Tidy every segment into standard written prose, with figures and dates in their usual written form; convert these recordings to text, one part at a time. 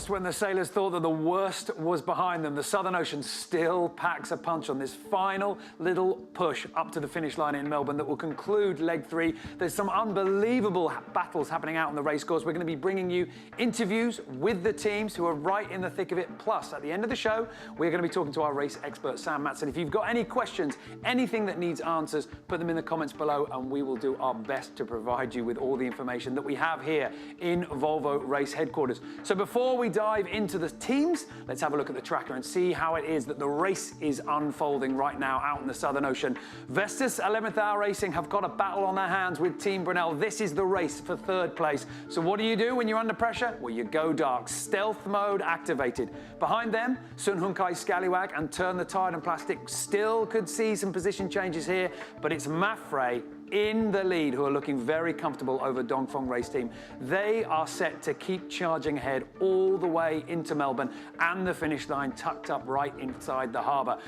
Just when the sailors thought that the worst was behind them, the Southern Ocean still packs a punch on this final little push up to the finish line in Melbourne that will conclude leg 3. There's some unbelievable battles happening out on the race course. We're going to be bringing you interviews with the teams who are right in the thick of it. Plus, at the end of the show, we're going to be talking to our race expert, Sam Matson. If you've got any questions, anything that needs answers, put them in the comments below and we will do our best to provide you with all the information that we have here in Volvo Race Headquarters. So before we dive into the teams, let's have a look at the tracker and see how it is that the race is unfolding right now out in the Southern Ocean. Vestas 11th Hour Racing have got a battle on their hands with Team Brunel. This is the race for 3rd place. So what do you do when you're under pressure? Well, you go dark. Stealth mode activated. Behind them, Sun Hunkai Scallywag and Turn the Tide and Plastic still could see some position changes here, but it's Mafre in the lead who are looking very comfortable over Dongfeng Race Team. They are set to keep charging ahead all the way into Melbourne and the finish line tucked up right inside the harbour.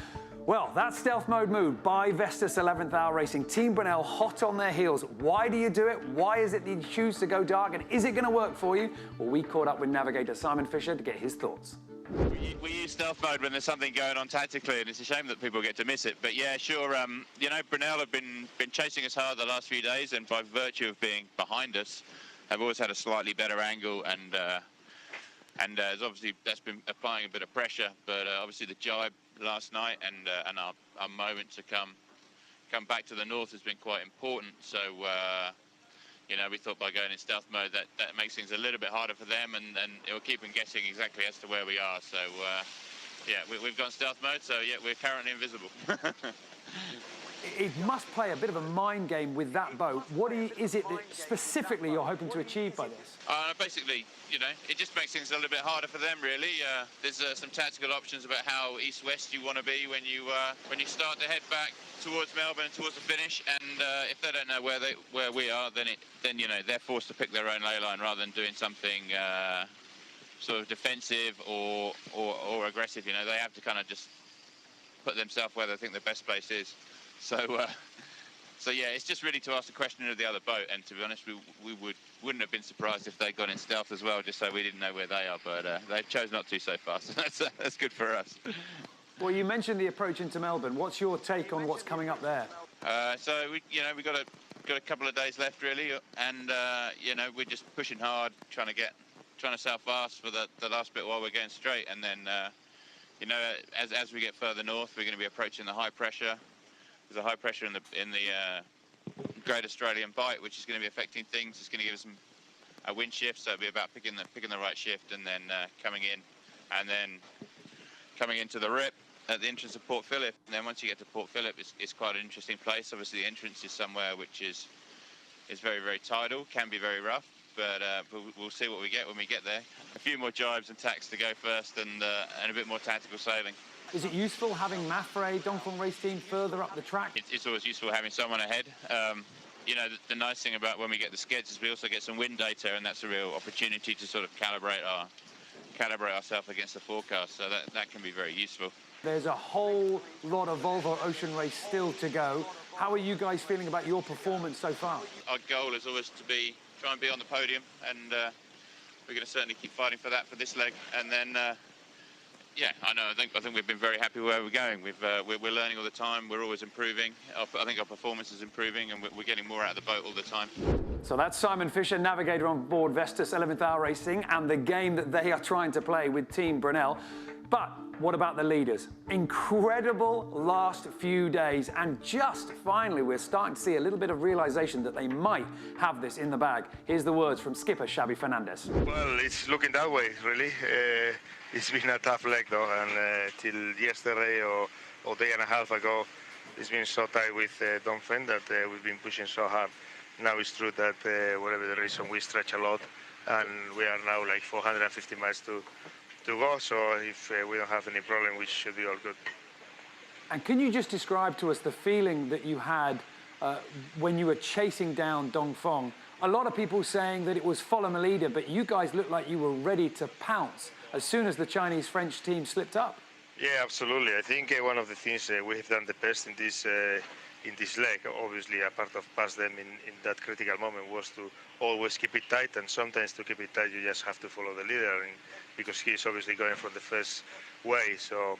Well, that stealth mode move by Vestas 11th Hour Racing. Team Brunel hot on their heels. Why do you do it? Why is it that you choose to go dark? And is it going to work for you? Well, we caught up with navigator Simon Fisher to get his thoughts. We use stealth mode when there's something going on tactically, and it's a shame that people get to miss it. But yeah, sure, you know, Brunel have been chasing us hard the last few days, and by virtue of being behind us, have always had a slightly better angle, and obviously that's been applying a bit of pressure. But obviously the jibe last night and our moment to come back to the north has been quite important. So you know, we thought by going in stealth mode that makes things a little bit harder for them, and it will keep them guessing exactly as to where we are. So yeah, we've gone stealth mode, so yeah, we're currently invisible. It must play a bit of a mind game with that boat. What is it that specifically you're hoping to achieve by this? Basically, you know, it just makes things a little bit harder for them, really. There's some tactical options about how east-west you want to be when you start to head back towards Melbourne, towards the finish. And if they don't know where we are, then you know they're forced to pick their own ley line rather than doing something sort of defensive or aggressive. You know, they have to kind of just put themselves where they think the best place is. So yeah, it's just really to ask the question of the other boat, and to be honest, we wouldn't have been surprised if they'd gone in stealth as well, just so we didn't know where they are, but they've chose not to so far, so that's good for us. Well, you mentioned the approach into Melbourne. What's your take on what's coming up there? So we've got a couple of days left really, and you know, we're just pushing hard, trying to sail fast for the last bit while we're going straight, and then you know, as we get further north, we're going to be approaching the high pressure. There's a high pressure in the Great Australian Bight, which is going to be affecting things. It's going to give us a wind shift, so it'll be about picking the right shift, and then coming in, and then coming into the rip at the entrance of Port Phillip. And then once you get to Port Phillip, it's quite an interesting place. Obviously, the entrance is somewhere which is very, very tidal, can be very rough, but we'll see what we get when we get there. A few more jibes and tacks to go first, and a bit more tactical sailing. Is it useful having Mafre, Dongfeng Race Team, further up the track? It's always useful having someone ahead. You know, the nice thing about when we get the skids is we also get some wind data, and that's a real opportunity to sort of calibrate ourselves against the forecast. So that can be very useful. There's a whole lot of Volvo Ocean Race still to go. How are you guys feeling about your performance so far? Our goal is always to try and be on the podium, and we're going to certainly keep fighting for that for this leg, and then. Yeah, I know. I think we've been very happy where we're going. We're learning all the time. We're always improving. I think our performance is improving, and we're getting more out of the boat all the time. So that's Simon Fisher, navigator on board Vestas 11th Hour Racing, and the game that they are trying to play with Team Brunel. But what about the leaders? Incredible last few days, and just finally we're starting to see a little bit of realization that they might have this in the bag. Here's the words from skipper Xavi Fernandez. Well, it's looking that way, really. It's been a tough leg, though, and till yesterday or day and a half ago, it's been so tight with Dongfeng that we've been pushing so hard. Now it's true that whatever the reason, we stretch a lot, and we are now like 450 miles to go, so if we don't have any problem, we should be all good. And can you just describe to us the feeling that you had when you were chasing down Dongfeng? A lot of people saying that it was follow my leader, but you guys looked like you were ready to pounce as soon as the Chinese-French team slipped up. Yeah, absolutely. I think one of the things we have done the best in this leg, obviously, apart of pass them in that critical moment, was to always keep it tight, and sometimes to keep it tight, you just have to follow the leader. because he's obviously going from the first way. So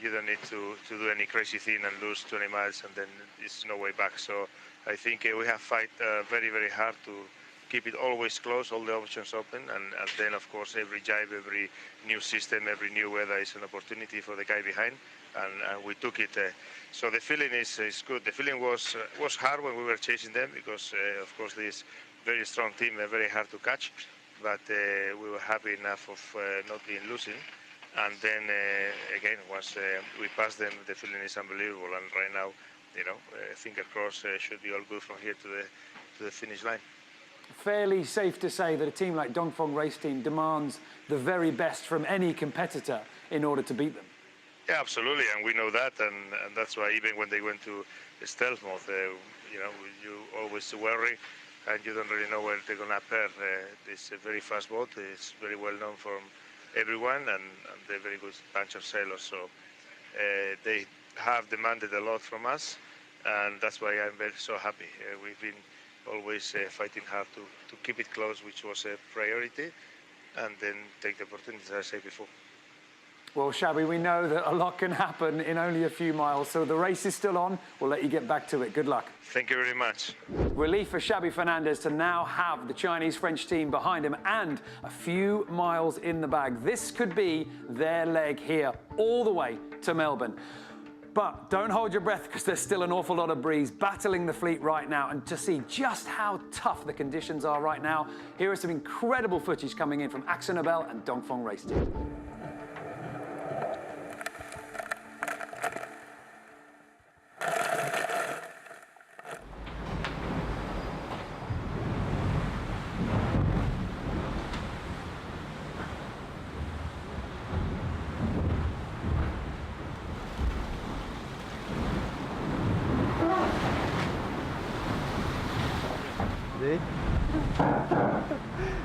you don't need to do any crazy thing and lose 20 miles and then there's no way back. So I think we have fight very, very hard to keep it always close, all the options open, and then of course every jibe, every new system, every new weather is an opportunity for the guy behind, and we took it. So the feeling is good. The feeling was hard when we were chasing them because of course this very strong team, very hard to catch, but we were happy enough of not being losing. And then again, once we passed them, the feeling is unbelievable. And right now, you know, finger crossed, should be all good from here to the finish line. Fairly safe to say that a team like Dongfeng Race Team demands the very best from any competitor in order to beat them. Yeah, absolutely, and we know that, and that's why even when they went to stealth mode, you know, you always worry, and you don't really know where they're going to appear. It's a very fast boat. It's very well known from everyone, and they're a very good bunch of sailors. So they have demanded a lot from us, and that's why I'm so happy. We've been always fighting hard to keep it close, which was a priority, and then take the opportunities, as I said before. Well, Xabi, we know that a lot can happen in only a few miles, so the race is still on. We'll let you get back to it. Good luck. Thank you very much. Relief for Xabi Fernandez to now have the Chinese-French team behind him and a few miles in the bag. This could be their leg here all the way to Melbourne. But don't hold your breath because there's still an awful lot of breeze battling the fleet right now. And to see just how tough the conditions are right now, here is some incredible footage coming in from Axel Nobel and Dongfeng Race Team.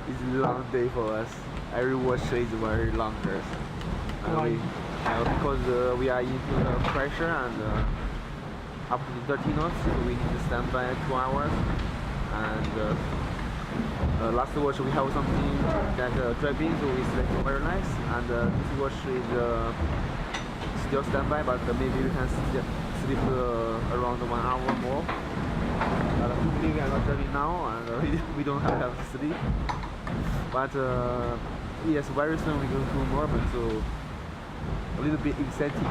It's a long day for us. Every watch is very long for us. Because we are into the pressure and up to 30 knots, we need to stand by 2 hours. And last watch we have something that driving, so we slept very nice. And this watch is still standby, but maybe we can sleep around 1 hour more. We are not driving now, and we don't have to sleep. But yes, very soon we go to Melbourne, so a little bit exciting,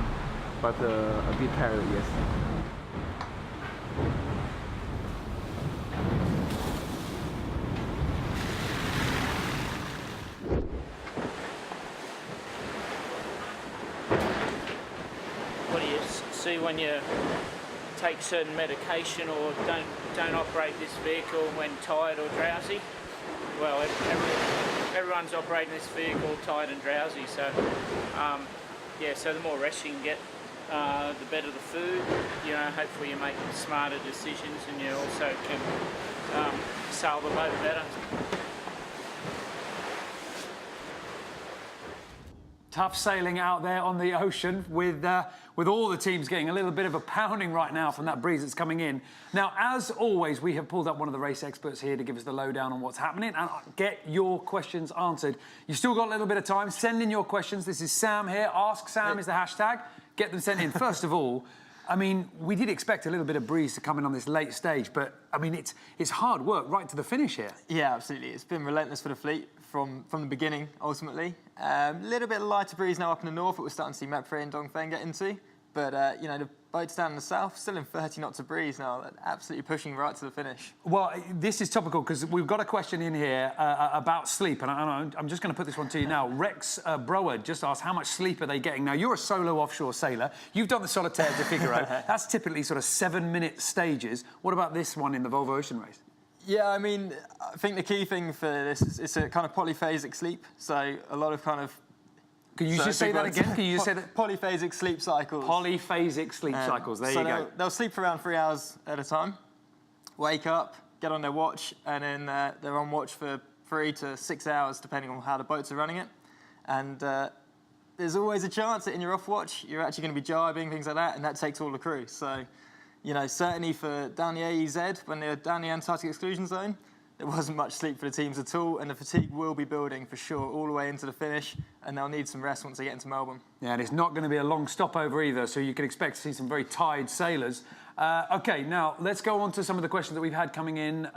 but a bit tired, yes. What do you see when you take certain medication or don't operate this vehicle when tired or drowsy? Well, everyone's operating this vehicle tired and drowsy, so yeah, so the more rest you can get, the better the food. You know, hopefully you make smarter decisions and you also can sail the boat better. Tough sailing out there on the ocean with all the teams getting a little bit of a pounding right now from that breeze that's coming in. Now, as always, we have pulled up one of the race experts here to give us the lowdown on what's happening and get your questions answered. You've still got a little bit of time. Send in your questions. This is Sam here. Ask Sam is the hashtag. Get them sent in. First of all, I mean, we did expect a little bit of breeze to come in on this late stage, but, I mean, it's hard work right to the finish here. Yeah, absolutely. It's been relentless for the fleet from the beginning, ultimately. A little bit lighter breeze now up in the north that we're starting to see Mapfre and Dongfeng get into. But, you know, the boats down in the south, still in 30 knots of breeze now, absolutely pushing right to the finish. Well, this is topical because we've got a question in here about sleep, and I'm just going to put this one to you now. Rex Brower just asked, how much sleep are they getting? Now, you're a solo offshore sailor. You've done the Solitaire de Figaro. That's typically sort of 7-minute stages. What about this one in the Volvo Ocean Race? Yeah, I mean, I think the key thing for this is it's a kind of polyphasic sleep. So a lot of kind of... Can you just say that again? Can you just say that? Polyphasic sleep cycles. Polyphasic sleep cycles. There you go. They'll sleep for around 3 hours at a time, wake up, get on their watch, and then they're on watch for 3 to 6 hours, depending on how the boats are running it. And there's always a chance that in your off watch, you're actually going to be jibing, things like that, and that takes all the crew. So, you know, certainly for down the AEZ, when they're down the Antarctic exclusion zone, there wasn't much sleep for the teams at all, and the fatigue will be building for sure all the way into the finish, and they'll need some rest once they get into Melbourne. Yeah, and it's not going to be a long stopover either, so you can expect to see some very tired sailors. OK, now let's go on to some of the questions that we've had coming in.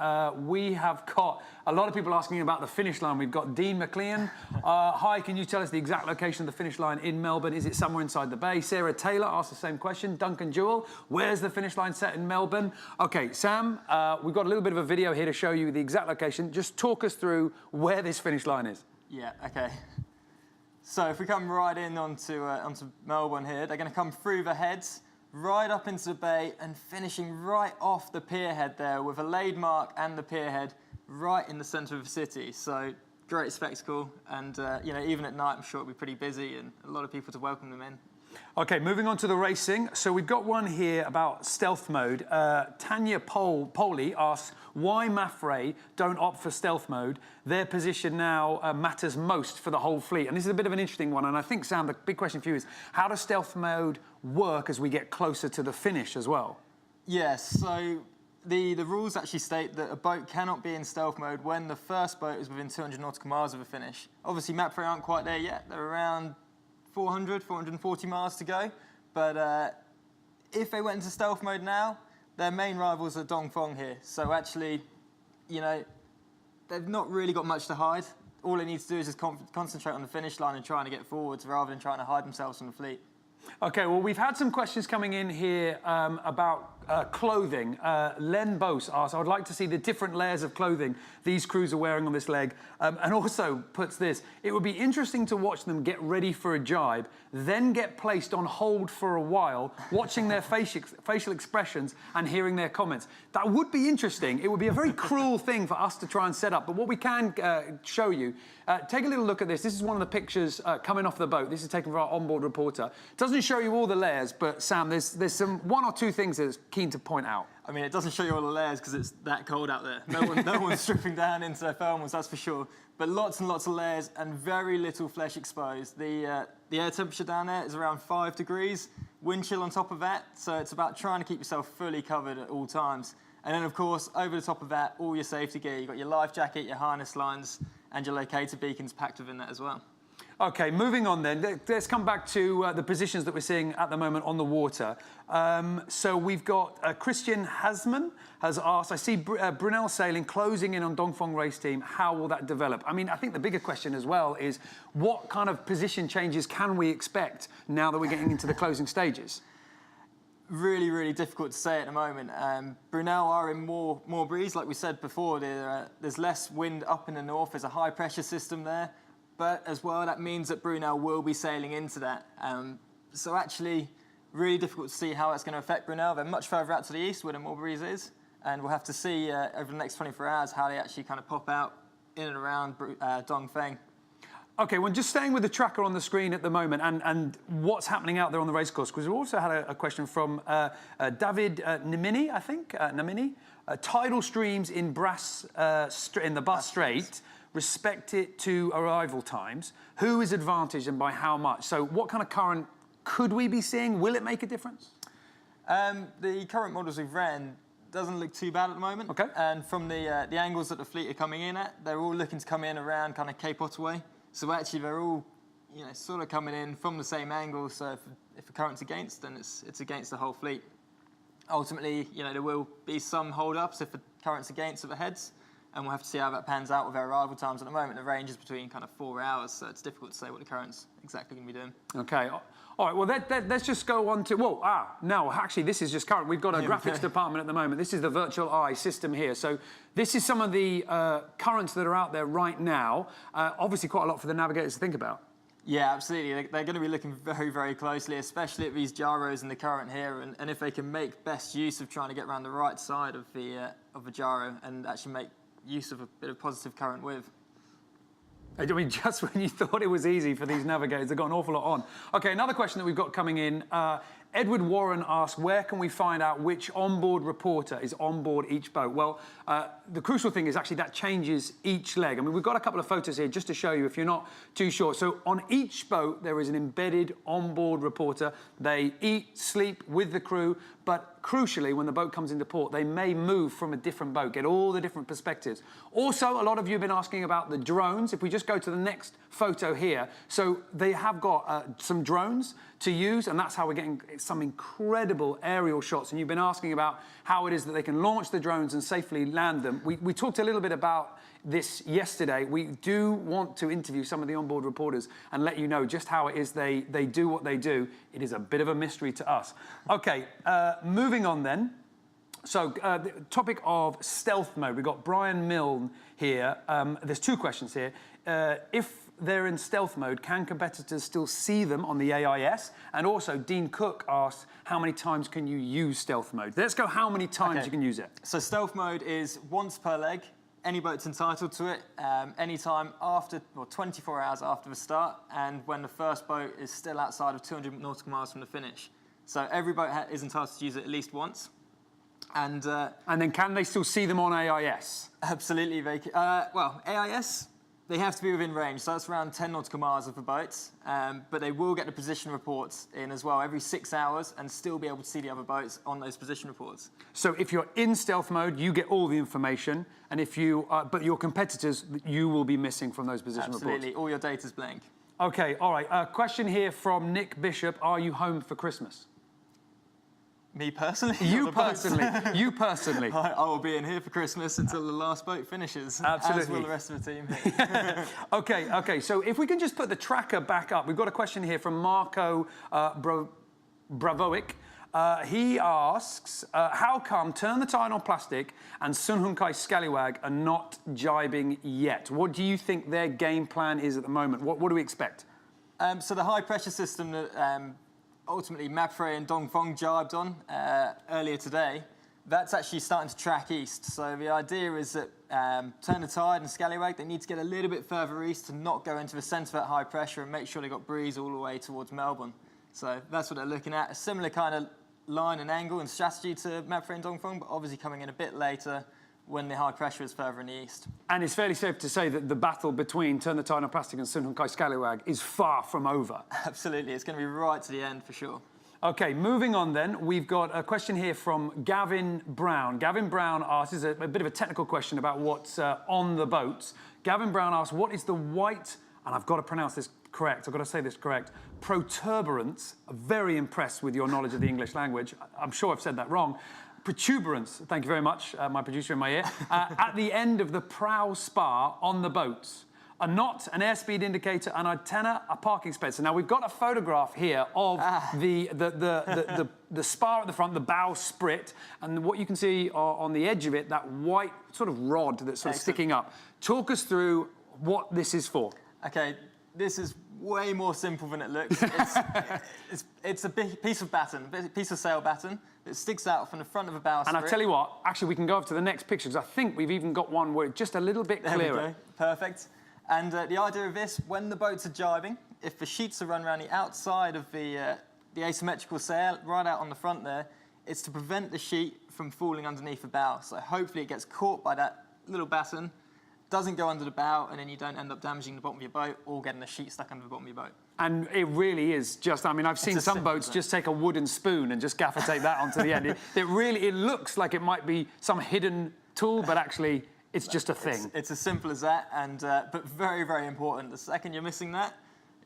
We have got a lot of people asking about the finish line. We've got Dean McLean. Hi, can you tell us the exact location of the finish line in Melbourne? Is it somewhere inside the bay? Sarah Taylor asked the same question. Duncan Jewell, where's the finish line set in Melbourne? OK, Sam, we've got a little bit of a video here to show you the exact location. Just talk us through where this finish line is. Yeah, OK. So if we come right in onto Melbourne here, they're going to come through the heads, right up into the bay and finishing right off the pier head there with a laid mark and the pier head right in the centre of the city. So great spectacle, and you know, even at night I'm sure it'll be pretty busy and a lot of people to welcome them in. OK, moving on to the racing. So we've got one here about stealth mode. Tanya Poley asks, why Mafre don't opt for stealth mode? Their position now matters most for the whole fleet. And this is a bit of an interesting one. And I think, Sam, the big question for you is, how does stealth mode work as we get closer to the finish as well? Yes, so the rules actually state that a boat cannot be in stealth mode when the first boat is within 200 nautical miles of a finish. Obviously, Mapfre aren't quite there yet. They're around 440 miles to go. But if they went into stealth mode now, their main rivals are Dongfeng here. So actually, you know, they've not really got much to hide. All they need to do is just concentrate on the finish line and trying to get forwards rather than trying to hide themselves from the fleet. OK, well, we've had some questions coming in here about clothing. Len Bose asks, I would like to see the different layers of clothing these crews are wearing on this leg. And also puts this, it would be interesting to watch them get ready for a jibe, then get placed on hold for a while, watching their facial expressions and hearing their comments. That would be interesting. It would be a very cruel thing for us to try and set up. But what we can show you, take a little look at this. This is one of the pictures coming off the boat. This is taken from our onboard reporter. It doesn't show you all the layers, but Sam, there's some one or two things that's keen to point out. I mean, it doesn't show you all the layers because it's that cold out there. No one's stripping down into their thermals, that's for sure. But lots and lots of layers and very little flesh exposed. The air temperature down there is around 5 degrees, wind chill on top of that, so it's about trying to keep yourself fully covered at all times. And then, of course, over the top of that, all your safety gear. You've got your life jacket, your harness lines, and your locator beacons packed within that as well. OK, moving on then. Let's come back to the positions that we're seeing at the moment on the water. So we've got Christian Hasman has asked, I see Brunel Sailing closing in on Dongfeng race team. How will that develop? I mean, I think the bigger question as well is what kind of position changes can we expect now that we're getting into the closing stages? Really, really difficult to say at the moment. Brunel are in more breeze, like we said before. There's less wind up in the north. There's a high pressure system there. But as well, that means that Brunel will be sailing into that. So actually, really difficult to see how that's going to affect Brunel. They're much further out to the east where the more breeze is. And we'll have to see over the next 24 hours how they actually kind of pop out in and around Dongfeng. OK, well, just staying with the tracker on the screen at the moment and what's happening out there on the racecourse, because we also had a question from David Namini, I think, Namini. Tidal streams in the Bass Strait respect it to arrival times. Who is advantaged and by how much? So what kind of current could we be seeing? Will it make a difference? The current models we've ran doesn't look too bad at the moment. OK. And from the angles that the fleet are coming in at, they're all looking to come in around kind of Cape Otway. So actually they're all, you know, sort of coming in from the same angle. So if the current's against, then it's against the whole fleet. Ultimately, you know, there will be some hold-ups if the current's against at the heads. And we'll have to see how that pans out with our arrival times. At the moment, the range is between kind of 4 hours, so it's difficult to say what the current's exactly going to be doing. OK. All right, well, let's just go on to... Well, no, actually, this is just current. We've got a graphics department at the moment. This is the virtual eye system here. So this is some of the currents that are out there right now. Obviously, quite a lot for the navigators to think about. Yeah, absolutely. They're going to be looking very, very closely, especially at these gyros in the current here, and if they can make best use of trying to get around the right side of the gyro and actually make use of a bit of positive current with. I mean, just when you thought it was easy for these navigators, they've got an awful lot on. OK, another question that we've got coming in. Edward Warren asks, where can we find out which onboard reporter is onboard each boat? Well, the crucial thing is actually that changes each leg. I mean, we've got a couple of photos here just to show you if you're not too sure. So on each boat, there is an embedded onboard reporter. They eat, sleep with the crew, but crucially, when the boat comes into port, they may move from a different boat, get all the different perspectives. Also, a lot of you have been asking about the drones. If we just go to the next photo here, so they have got some drones to use, and that's how we're getting some incredible aerial shots. And you've been asking about how it is that they can launch the drones and safely land them. We talked a little bit about this yesterday. We do want to interview some of the onboard reporters and let you know just how it is they do what they do. It is a bit of a mystery to us. Okay, moving on then. So the topic of stealth mode. We've got Brian Milne here. There's two questions here. If they're in stealth mode, can competitors still see them on the AIS? And also, Dean Cook asks, how many times can you use stealth mode? Let's go how many times you can use it. So stealth mode is once per leg. Any boat's entitled to it anytime after, or 24 hours after the start, and when the first boat is still outside of 200 nautical miles from the finish. So every boat is entitled to use it at least once. And then can they still see them on AIS? Absolutely. Well, AIS, they have to be within range, so that's around 10 nautical miles of the boats, but they will get the position reports in as well every 6 hours and still be able to see the other boats on those position reports. So if you're in stealth mode, you get all the information, and if you, but your competitors, you will be missing from those position reports. Absolutely, all your data's blank. Okay, all right. Question here from Nick Bishop. Are you home for Christmas? Me personally? You personally. You personally. I will be in here for Christmas until the last boat finishes. Absolutely. As will the rest of the team. Okay. So if we can just put the tracker back up. We've got a question here from Marco Bravoic. He asks, how come Turn the Tide on Plastic and Sunhunkai Scallywag are not jibing yet? What do you think their game plan is at the moment? What do we expect? So the high pressure system that ultimately Mapfre and Dongfeng jibed on earlier today, that's actually starting to track east. So the idea is that Turn the Tide and Scallywag, they need to get a little bit further east to not go into the centre of that high pressure and make sure they got breeze all the way towards Melbourne. So that's what they're looking at. A similar kind of line and angle and strategy to Mapfre and Dongfeng, but obviously coming in a bit later when the high pressure is further in the east. And it's fairly safe to say that the battle between Turn the Tide on Plastic and Sunhunkai Scallywag is far from over. Absolutely, it's going to be right to the end for sure. Okay, moving on then, we've got a question here from Gavin Brown. Gavin Brown asks, this is a bit of a technical question about what's on the boats. Gavin Brown asks, what is the white, and I've got to pronounce this correct, I've got to say this correct, protuberance. I'm very impressed with your knowledge of the English language. I'm sure I've said that wrong. Protuberance, thank you very much, my producer in my ear, at the end of the prow spar on the boats. A knot, an airspeed indicator, an antenna, a parking space. So now we've got a photograph here of the spar at the front, the bow sprit, and what you can see on the edge of it, that white sort of rod that's sort of sticking up. Talk us through what this is for. Okay, this is way more simple than it looks. It's a big piece of batten, a piece of sail batten that sticks out from the front of a bow sprit. And I tell you what, actually we can go over to the next picture because I think we've even got one where it's just a little bit clearer. There we go. Perfect. And the idea of this, when the boats are jibing, if the sheets are run around the outside of the asymmetrical sail, right out on the front there, it's to prevent the sheet from falling underneath the bow. So hopefully it gets caught by that little batten, doesn't go under the bow, and then you don't end up damaging the bottom of your boat or getting the sheet stuck under the bottom of your boat. And it really is just, I mean, I've seen some boats just take a wooden spoon and just gaffer tape that onto the end. It looks like it might be some hidden tool, but actually it's just a thing. It's as simple as that, and but very, very important. The second you're missing that,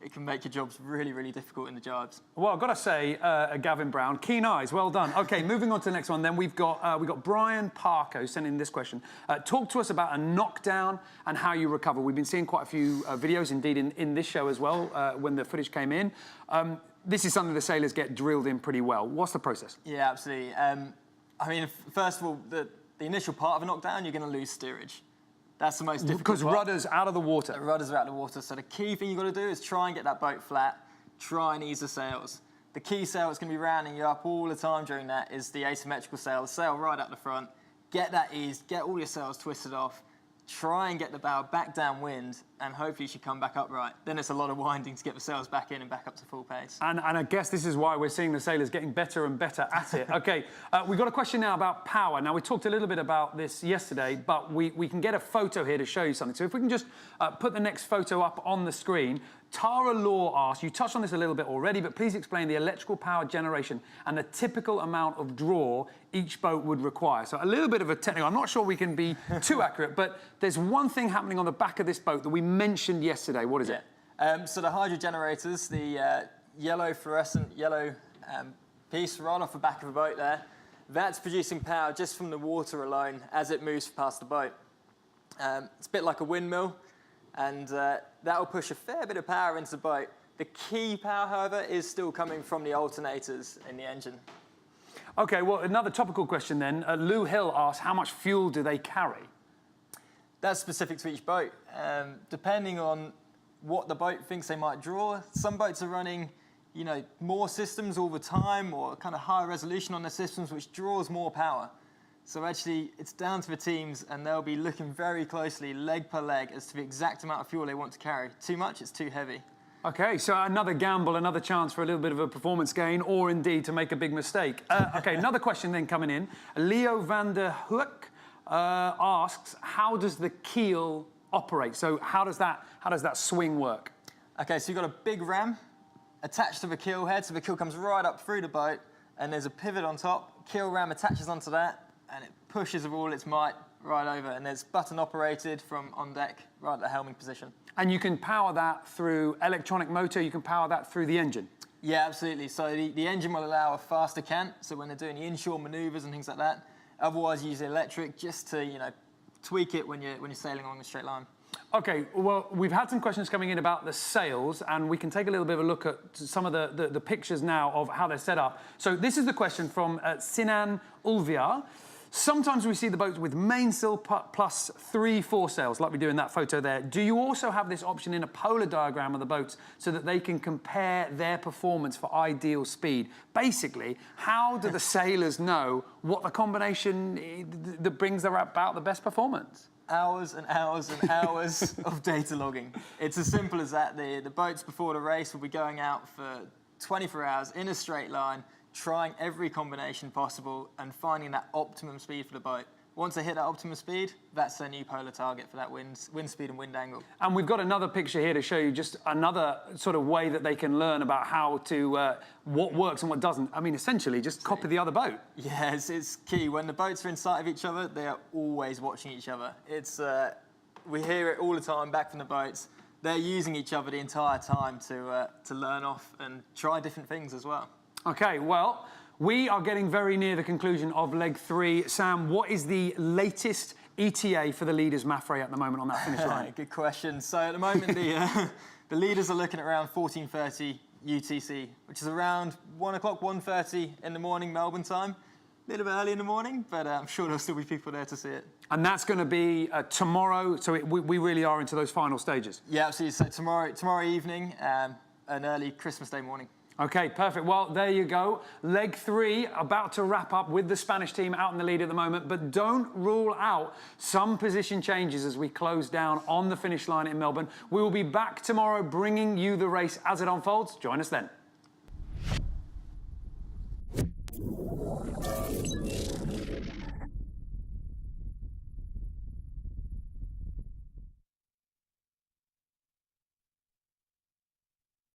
it can make your jobs really, really difficult in the jibes. Well, I've got to say, Gavin Brown, keen eyes, well done. OK, moving on to the next one then. We've got Brian Parker who sent in this question. Talk to us about a knockdown and how you recover. We've been seeing quite a few videos, indeed, in this show as well, when the footage came in. This is something the sailors get drilled in pretty well. What's the process? Yeah, absolutely. I mean, first of all, the initial part of a knockdown, you're going to lose steerage. That's the most difficult because part. Rudder's out of the water. The rudders are out of the water. So the key thing you've got to do is try and get that boat flat, try and ease the sails. The key sail that's going to be rounding you up all the time during that is the asymmetrical sail, the sail right up the front. Get that eased, get all your sails twisted off, try and get the bow back downwind, and hopefully you should come back upright. Then it's a lot of winding to get the sails back in and back up to full pace. And I guess this is why we're seeing the sailors getting better and better at it. OK, we've got a question now about power. Now, we talked a little bit about this yesterday, but we can get a photo here to show you something. So if we can just put the next photo up on the screen, Tara Law asks, you touched on this a little bit already, but please explain the electrical power generation and the typical amount of draw each boat would require. So a little bit of a technical, I'm not sure we can be too accurate, but there's one thing happening on the back of this boat that we mentioned yesterday. What is it? So the hydro generators, the yellow fluorescent yellow piece right off the back of the boat there, that's producing power just from the water alone as it moves past the boat. It's a bit like a windmill, and that will push a fair bit of power into the boat. The key power, however, is still coming from the alternators in the engine. Okay, well, another topical question then. Lou Hill asks, how much fuel do they carry? That's specific to each boat. Depending on what the boat thinks they might draw, some boats are running, you know, more systems all the time, or kind of higher resolution on their systems, which draws more power. So actually, it's down to the teams, and they'll be looking very closely, leg per leg, as to the exact amount of fuel they want to carry. Too much, it's too heavy. Okay, so another gamble, another chance for a little bit of a performance gain, or indeed to make a big mistake. Okay, another question then coming in. Leo van der Hoek asks, how does the keel operate? So how does that swing work? Okay, so you've got a big ram attached to the keel head, so the keel comes right up through the boat, and there's a pivot on top. Keel ram attaches onto that, and it pushes with all its might right over, and it's button operated from on deck, right at the helming position. And you can power that through electronic motor, you can power that through the engine? Yeah, absolutely. So the engine will allow a faster cant, so when they're doing the inshore maneuvers and things like that. Otherwise, you use electric just to, you know, tweak it when you're sailing along a straight line. Okay, well, we've had some questions coming in about the sails, and we can take a little bit of a look at some of the pictures now of how they're set up. So this is the question from Sinan Ulviar. Sometimes we see the boats with mainsail plus 3 foresails, like we do in that photo there. Do you also have this option in a polar diagram of the boats so that they can compare their performance for ideal speed? Basically, how do the sailors know what the combination that brings about the best performance? Hours and hours and hours of data logging. It's as simple as that. The boats before the race will be going out for 24 hours in a straight line, trying every combination possible and finding that optimum speed for the boat. Once they hit that optimum speed, that's their new polar target for that wind speed and wind angle. And we've got another picture here to show you just another sort of way that they can learn about how to, what works and what doesn't. I mean, essentially, just copy the other boat. Yeah, it's key. When the boats are in sight of each other, they are always watching each other. It's, we hear it all the time back from the boats. They're using each other the entire time to learn off and try different things as well. Okay, well, we are getting very near the conclusion of leg 3. Sam, what is the latest ETA for the leaders, Mafre, at the moment on that finish line? Good question. So at the moment, the leaders are looking at around 14:30 UTC, which is around 1 o'clock, 1:30 in the morning, Melbourne time. A little bit early in the morning, but I'm sure there'll still be people there to see it. And that's going to be tomorrow, so we really are into those final stages? Yeah, absolutely. So tomorrow evening, an early Christmas Day morning. Okay, perfect. Well, there you go. Leg 3 about to wrap up with the Spanish team out in the lead at the moment, but don't rule out some position changes as we close down on the finish line in Melbourne. We will be back tomorrow bringing you the race as it unfolds. Join us then.